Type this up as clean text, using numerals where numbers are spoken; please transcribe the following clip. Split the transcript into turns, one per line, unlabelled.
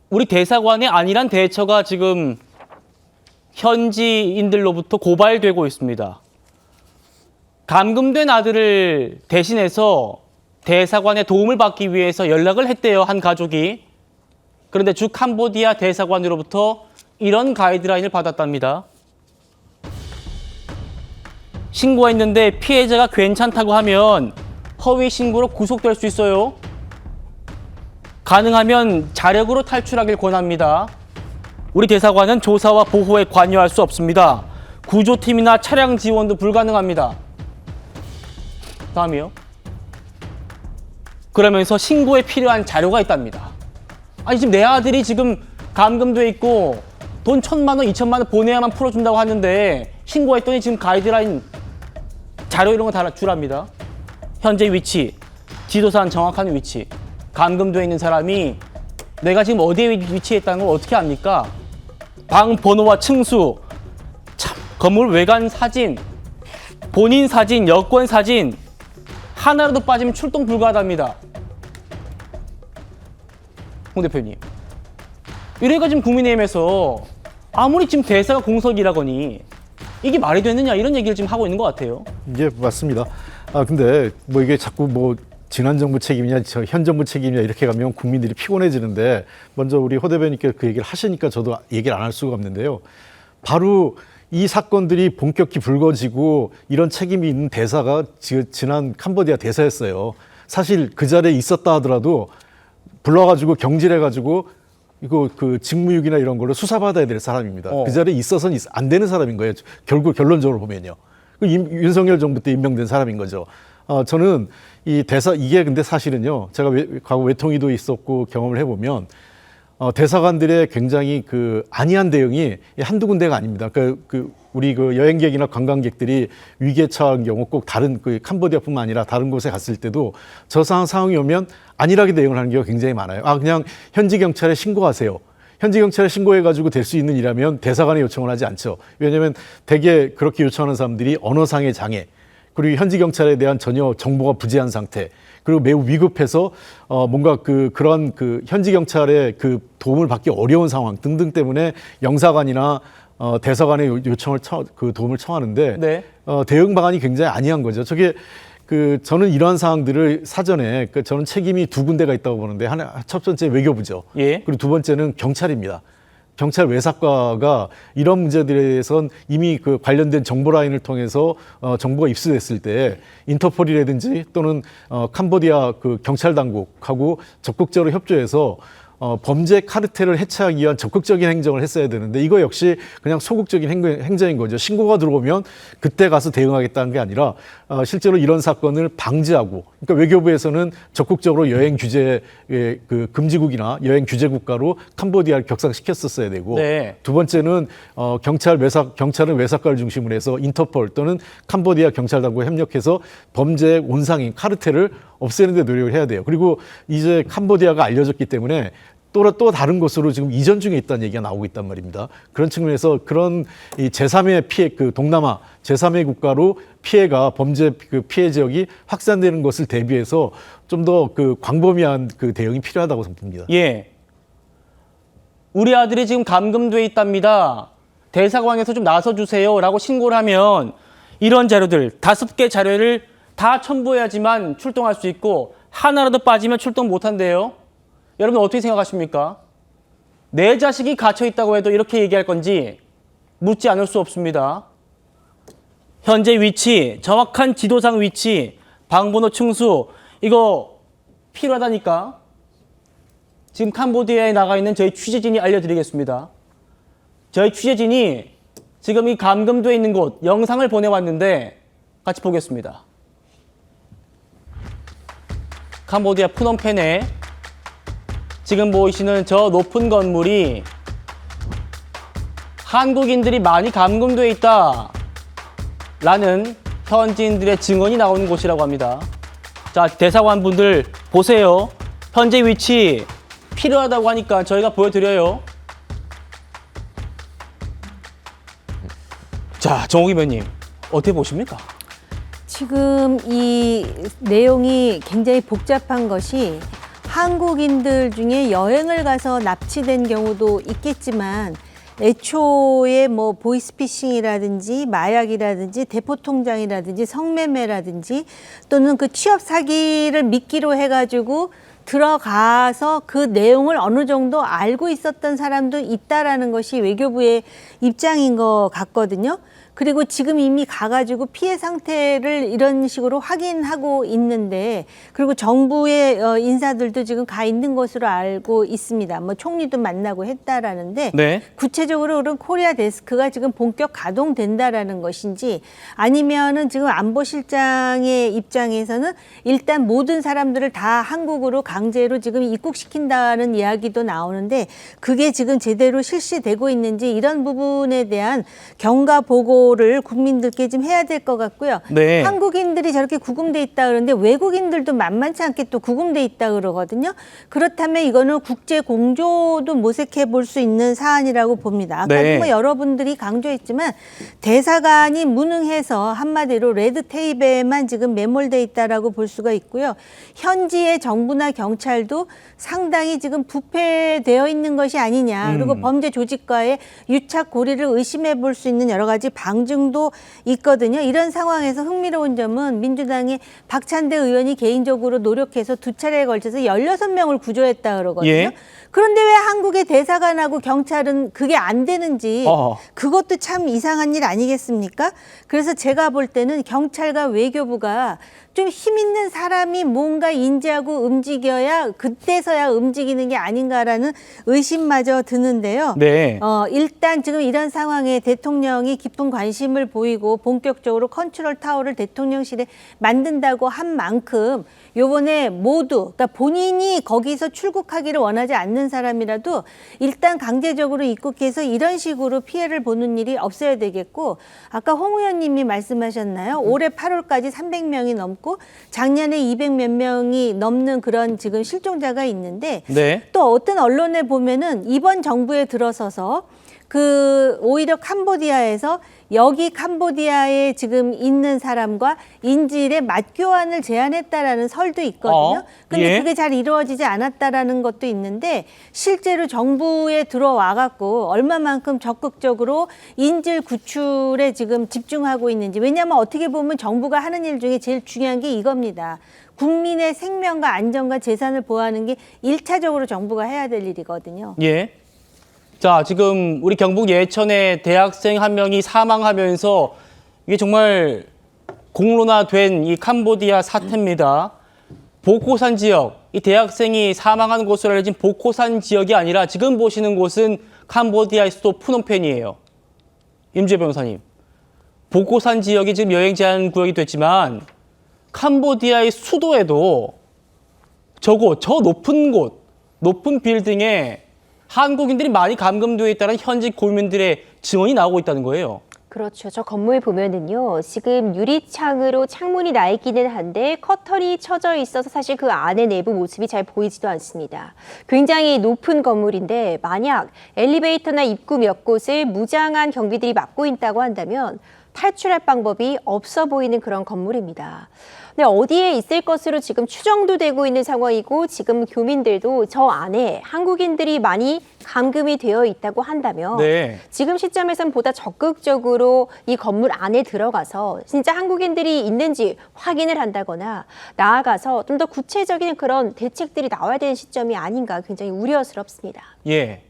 우리 대사관의 안일한 대처가 지금 현지인들로부터 고발되고 있습니다. 감금된 아들을 대신해서 대사관의 도움을 받기 위해서 연락을 했대요, 한 가족이. 그런데 주 캄보디아 대사관으로부터 이런 가이드라인을 받았답니다. 신고했는데 피해자가 괜찮다고 하면 허위 신고로 구속될 수 있어요. 가능하면 자력으로 탈출하길 권합니다. 우리 대사관은 조사와 보호에 관여할 수 없습니다. 구조팀이나 차량 지원도 불가능합니다. 다음이요. 그러면서 신고에 필요한 자료가 있답니다. 아니 지금 내 아들이 지금 감금돼 있고 돈 1,000만 원, 2,000만 원 보내야만 풀어준다고 하는데 신고했더니 지금 가이드라인 자료 이런 거 다 주랍니다. 현재 위치, 지도상 정확한 위치, 감금돼 있는 사람이 내가 지금 어디에 위치해 있다는 걸 어떻게 압니까? 방 번호와 층수, 참, 건물 외관 사진, 본인 사진, 여권 사진 하나라도 빠지면 출동 불가하답니다. 홍 대표님, 이래가 지금 국민의힘에서 아무리 지금 대사가 공석이라거니 이게 말이 되느냐 이런 얘기를 지금 하고 있는 것 같아요.
예, 맞습니다. 근데 뭐 이게 자꾸 뭐 지난 정부 책임이냐, 현 정부 책임이냐 이렇게 가면 국민들이 피곤해지는데 먼저 우리 호 대변인께 그 얘기를 하시니까 저도 얘기를 안 할 수가 없는데요. 바로 이 사건들이 본격히 불거지고 이런 책임이 있는 대사가 지난 캄보디아 대사였어요. 사실 그 자리에 있었다 하더라도 불러가지고 경질해가지고 이거 그 직무유기나 이런 걸로 수사받아야 될 사람입니다. 그 자리에 있어서는 안 되는 사람인 거예요. 결국 결론적으로 보면요. 윤석열 정부 때 임명된 사람인 거죠. 저는 이 대사 이게 근데 사실은요. 제가 과거 외통위도 있었고 경험을 해보면 대사관들의 굉장히 그 안이한 대응이 한두 군데가 아닙니다. 우리 그 여행객이나 관광객들이 위기에 처한 경우 꼭 다른 그 캄보디아뿐만 아니라 다른 곳에 갔을 때도 저 상황이 오면 안일하게 대응을 하는 경우가 굉장히 많아요. 그냥 현지 경찰에 신고하세요. 현지 경찰에 신고해가지고 될 수 있는 일이라면 대사관에 요청을 하지 않죠. 왜냐하면 대개 그렇게 요청하는 사람들이 언어상의 장애, 그리고 현지 경찰에 대한 전혀 정보가 부재한 상태, 그리고 매우 위급해서 뭔가 그런 현지 경찰의 그 도움을 받기 어려운 상황 등등 때문에 영사관이나 대사관의 요청을 도움을 청하는데
네.
대응 방안이 굉장히 안이한 거죠. 저게 저는 이러한 사항들을 사전에 저는 책임이 두 군데가 있다고 보는데 첫 번째 외교부죠.
예.
그리고 두 번째는 경찰입니다. 경찰 외사과가 이런 문제들에 대해서는 이미 그 관련된 정보 라인을 통해서 정보가 입수됐을 때 인터폴이라든지 또는 캄보디아 그 경찰 당국하고 적극적으로 협조해서 범죄 카르텔을 해체하기 위한 적극적인 행정을 했어야 되는데 이거 역시 그냥 소극적인 행정인 거죠. 신고가 들어오면 그때 가서 대응하겠다는 게 아니라 실제로 이런 사건을 방지하고, 그러니까 외교부에서는 적극적으로 여행 규제 그 금지국이나 여행 규제 국가로 캄보디아를 격상시켰었어야 되고,
네.
두 번째는 경찰은 외사과를 중심으로 해서 인터폴 또는 캄보디아 경찰 당국과 협력해서 범죄 온상인 카르텔을 없애는 데 노력을 해야 돼요. 그리고 이제 캄보디아가 알려졌기 때문에 또 다른 곳으로 지금 이전 중에 있다는 얘기가 나오고 있단 말입니다. 그런 측면에서 그런 이 제3의 피해, 제3의 국가로 피해가 범죄 피해 지역이 확산되는 것을 대비해서 좀 더 광범위한 대응이 필요하다고 봅니다.
예. 우리 아들이 지금 감금돼 있답니다. 대사관에서 좀 나서주세요라고 신고를 하면 이런 자료들 5개 자료를 다 첨부해야지만 출동할 수 있고 하나라도 빠지면 출동 못한대요. 여러분 어떻게 생각하십니까? 내 자식이 갇혀 있다고 해도 이렇게 얘기할 건지 묻지 않을 수 없습니다. 현재 위치, 정확한 지도상 위치, 방번호 층수 이거 필요하다니까. 지금 캄보디아에 나가 있는 저희 취재진이 알려드리겠습니다. 저희 취재진이 지금 이 감금돼 있는 곳 영상을 보내왔는데 같이 보겠습니다. 캄보디아 프놈펜에 지금 보이시는 저 높은 건물이 한국인들이 많이 감금돼 있다 라는 현지인들의 증언이 나오는 곳이라고 합니다. 자, 대사관 분들 보세요. 현재 위치 필요하다고 하니까 저희가 보여드려요. 자, 정옥 의원님 어떻게 보십니까?
지금 이 내용이 굉장히 복잡한 것이 한국인들 중에 여행을 가서 납치된 경우도 있겠지만 애초에 뭐 보이스피싱이라든지 마약이라든지 대포통장이라든지 성매매라든지 또는 그 취업 사기를 미끼로 해가지고 들어가서 그 내용을 어느 정도 알고 있었던 사람도 있다라는 것이 외교부의 입장인 것 같거든요. 그리고 지금 이미 가가지고 피해 상태를 이런 식으로 확인하고 있는데, 그리고 정부의 인사들도 지금 가 있는 것으로 알고 있습니다. 뭐 총리도 만나고 했다라는데,
네.
구체적으로 그런 코리아 데스크가 지금 본격 가동된다라는 것인지, 아니면은 지금 안보실장의 입장에서는 일단 모든 사람들을 다 한국으로 강제로 지금 입국시킨다는 이야기도 나오는데, 그게 지금 제대로 실시되고 있는지 이런 부분에 대한 경과 보고 를 국민들께 좀 해야 될 것 같고요.
네.
한국인들이 저렇게 구금돼 있다 그러는데 외국인들도 만만치 않게 또 구금돼 있다 그러거든요. 그렇다면 이거는 국제 공조도 모색해 볼 수 있는 사안이라고 봅니다. 아까도
네.
뭐 여러분들이 강조했지만 대사관이 무능해서 한마디로 레드 테이프에만 지금 매몰돼 있다라고 볼 수가 있고요. 현지의 정부나 경찰도 상당히 지금 부패되어 있는 것이 아니냐. 그리고 범죄 조직과의 유착 고리를 의심해 볼 수 있는 여러 가지 방증도 있거든요. 이런 상황에서 흥미로운 점은 민주당의 박찬대 의원이 개인적으로 노력해서 두 차례에 걸쳐서 16명을 구조했다 그러거든요.
예.
그런데 왜 한국의 대사관하고 경찰은 그게 안 되는지
어허.
그것도 참 이상한 일 아니겠습니까? 그래서 제가 볼 때는 경찰과 외교부가 좀 힘 있는 사람이 뭔가 인지하고 움직여야 그때서야 움직이는 게 아닌가라는 의심마저 드는데요.
네.
일단 지금 이런 상황에 대통령이 깊은 관심을 보이고 본격적으로 컨트롤 타워를 대통령실에 만든다고 한 만큼 요번에 모두, 그러니까 본인이 거기서 출국하기를 원하지 않는 사람이라도 일단 강제적으로 입국해서 이런 식으로 피해를 보는 일이 없어야 되겠고, 아까 홍 의원님이 말씀하셨나요? 올해 8월까지 300명이 넘고 작년에 200몇 명이 넘는 그런 지금 실종자가 있는데,
네.
또 어떤 언론에 보면은 이번 정부에 들어서서 오히려 캄보디아에서 여기 캄보디아에 지금 있는 사람과 인질의 맞교환을 제안했다라는 설도 있거든요. 근데
예.
그게 잘 이루어지지 않았다라는 것도 있는데, 실제로 정부에 들어와 갖고 얼마만큼 적극적으로 인질 구출에 지금 집중하고 있는지. 왜냐하면 어떻게 보면 정부가 하는 일 중에 제일 중요한 게 이겁니다. 국민의 생명과 안전과 재산을 보호하는 게 1차적으로 정부가 해야 될 일이거든요.
예. 자, 지금 우리 경북 예천의 대학생 한 명이 사망하면서 이게 정말 공론화된 이 캄보디아 사태입니다. 보코산 지역, 이 대학생이 사망한 곳으로 알려진 보코산 지역이 아니라 지금 보시는 곳은 캄보디아의 수도 프놈펜이에요. 임재 변호사님. 보코산 지역이 지금 여행 제한 구역이 됐지만 캄보디아의 수도에도 저 높은 곳, 높은 빌딩에 한국인들이 많이 감금되어 있다는 현지 고민들의 증언이 나오고 있다는 거예요.
그렇죠. 저 건물 보면은요, 지금 유리창으로 창문이 나 있기는 한데 커튼이 쳐져 있어서 사실 그 안에 내부 모습이 잘 보이지도 않습니다. 굉장히 높은 건물인데 만약 엘리베이터나 입구 몇 곳을 무장한 경비들이 막고 있다고 한다면 탈출할 방법이 없어 보이는 그런 건물입니다. 근데 어디에 있을 것으로 지금 추정도 되고 있는 상황이고, 지금 교민들도 저 안에 한국인들이 많이 감금이 되어 있다고 한다면
네.
지금 시점에선 보다 적극적으로 이 건물 안에 들어가서 진짜 한국인들이 있는지 확인을 한다거나 나아가서 좀 더 구체적인 그런 대책들이 나와야 되는 시점이 아닌가 굉장히 우려스럽습니다.
예.